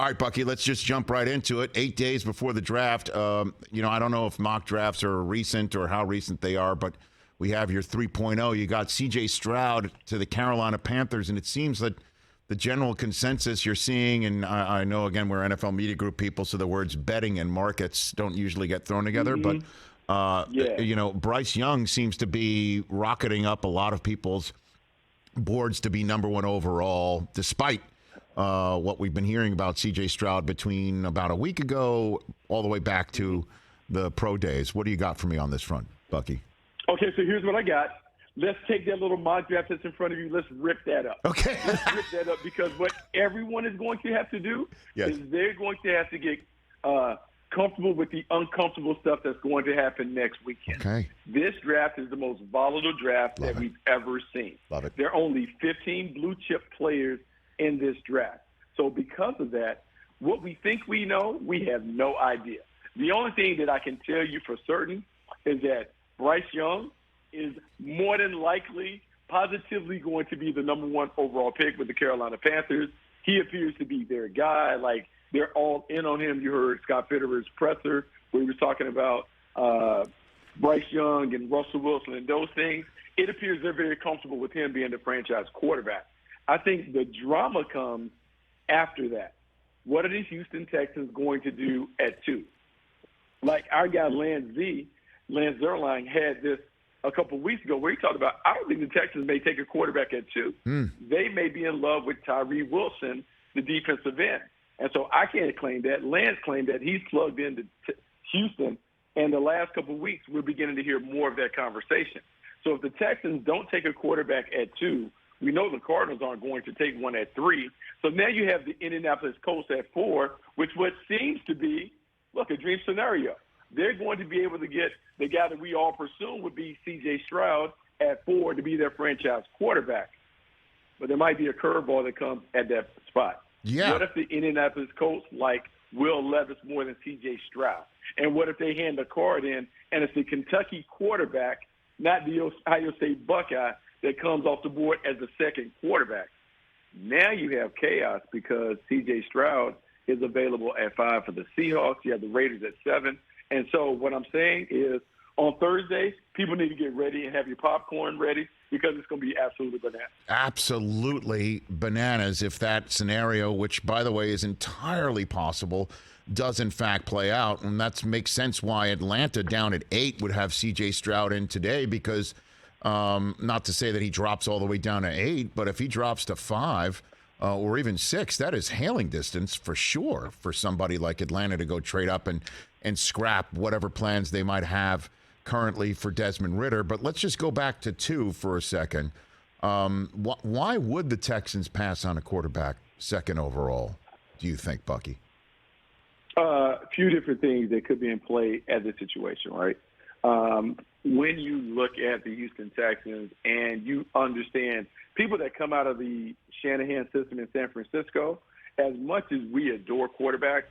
All right, Bucky, let's just jump right into it. 8 days before the draft. I don't know if mock drafts are recent or how recent they are, but we have your 3.0. You got C.J. Stroud to the Carolina Panthers, and it seems that the general consensus you're seeing, and I know, again, we're NFL Media Group people, so the words betting and markets don't usually get thrown together, but Bryce Young seems to be rocketing up a lot of people's boards to be number one overall, despite what we've been hearing about C.J. Stroud between about a week ago all the way back to the pro days. What do you got for me on this front, Bucky? Okay, so here's what I got. Let's take that little mock draft that's in front of you. Let's rip that up. Okay. Let's rip that up because what everyone is going to have to do is they're going to have to get comfortable with the uncomfortable stuff that's going to happen next weekend. Okay. This draft is the most volatile draft that we've ever seen. Love it. There are only 15 blue-chip players in this draft. So because of that, what we think we know, we have no idea. The only thing that I can tell you for certain is that Bryce Young is more than likely positively going to be the number one overall pick with the Carolina Panthers. He appears to be their guy. Like, they're all in on him. You heard Scott Fitterer's presser where he was talking about Bryce Young and Russell Wilson and those things. It appears they're very comfortable with him being the franchise quarterback. I think the drama comes after that. What are the Houston Texans going to do at 2? Like our guy Lance Zierlein had this a couple of weeks ago where he talked about, I don't think the Texans may take a quarterback at 2. They may be in love with Tyree Wilson, the defensive end. And so I can't claim that. Lance claimed that he's plugged into Houston, and the last couple of weeks we're beginning to hear more of that conversation. So if the Texans don't take a quarterback at 2, we know the Cardinals aren't going to take one at 3. So now you have the Indianapolis Colts at 4, which what seems to be, a dream scenario. They're going to be able to get the guy that we all presume would be C.J. Stroud at 4 to be their franchise quarterback. But there might be a curveball that comes at that spot. Yeah. What if the Indianapolis Colts like Will Levis more than C.J. Stroud? And what if they hand the card in and it's the Kentucky quarterback, not the Ohio State Buckeye, that comes off the board as the second quarterback? Now you have chaos because C.J. Stroud is available at 5 for the Seahawks. You have the Raiders at 7. And so what I'm saying is on Thursday, people need to get ready and have your popcorn ready because it's going to be absolutely bananas. Absolutely bananas if that scenario, which, by the way, is entirely possible, does in fact play out. And that makes sense why Atlanta down at 8 would have C.J. Stroud in today because not to say that he drops all the way down to 8, but if he drops to 5 or even 6, that is hailing distance for sure for somebody like Atlanta to go trade up and scrap whatever plans they might have currently for Desmond Ridder. But let's just go back to 2 for a second. Why would the Texans pass on a quarterback second overall, do you think, Bucky? A few different things that could be in play at this situation, right? When you look at the Houston Texans and you understand people that come out of the Shanahan system in San Francisco, as much as we adore quarterbacks,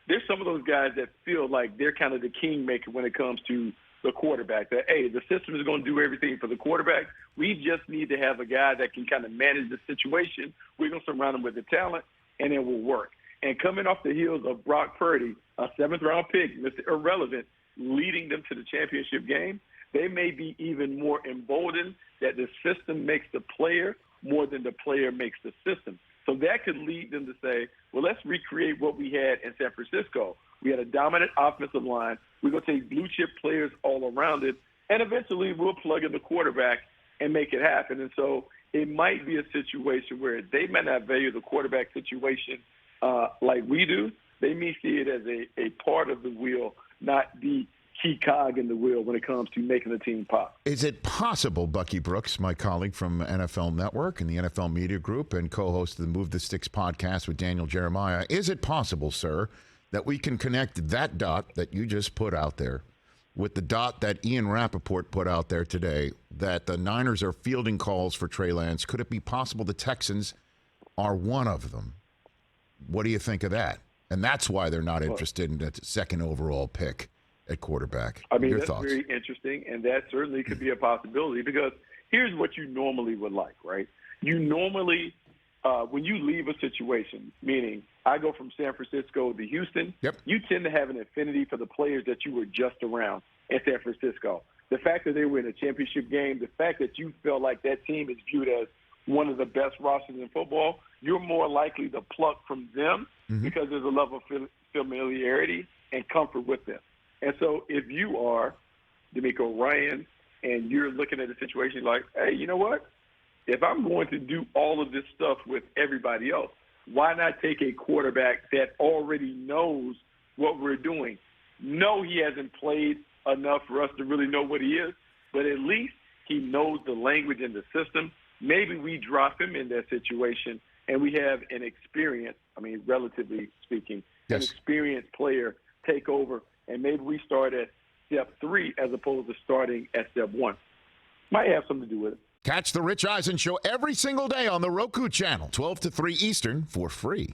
there's some of those guys that feel like they're kind of the kingmaker when it comes to the quarterback. That, hey, the system is going to do everything for the quarterback. We just need to have a guy that can kind of manage the situation. We're going to surround him with the talent, and it will work. And coming off the heels of Brock Purdy, a 7th-round pick, Mr. Irrelevant, leading them to the championship game, they may be even more emboldened that the system makes the player more than the player makes the system. So that could lead them to say, well, let's recreate what we had in San Francisco. We had a dominant offensive line. We're going to take blue-chip players all around it, and eventually we'll plug in the quarterback and make it happen. And so it might be a situation where they may not value the quarterback situation like we do. They may see it as a part of the wheel, not the key cog in the wheel when it comes to making the team pop. Is it possible, Bucky Brooks, my colleague from NFL Network and the NFL Media Group and co-host of the Move the Sticks podcast with Daniel Jeremiah, is it possible, sir, that we can connect that dot that you just put out there with the dot that Ian Rappaport put out there today, that the Niners are fielding calls for Trey Lance? Could it be possible the Texans are one of them? What do you think of that? And that's why they're not interested in that second overall pick at quarterback. I mean, your that's thoughts? very interesting, and that certainly could be a possibility because here's what you normally would like, right? You normally, when you leave a situation, meaning I go from San Francisco to Houston. Yep. You tend to have an affinity for the players that you were just around in San Francisco. The fact that they were in a championship game, the fact that you felt like that team is viewed as one of the best rosters in football, you're more likely to pluck from them because there's a level of familiarity and comfort with them. And so if you are DeMeco Ryans and you're looking at a situation like, hey, you know what? If I'm going to do all of this stuff with everybody else, why not take a quarterback that already knows what we're doing? No, he hasn't played enough for us to really know what he is, but at least he knows the language and the system. Maybe we drop him in that situation and we have an experienced, relatively speaking, an experienced player take over, and maybe we start at step 3 as opposed to starting at step 1. Might have something to do with it. Catch the Rich Eisen Show every single day on the Roku channel, 12 to 3 Eastern, for free.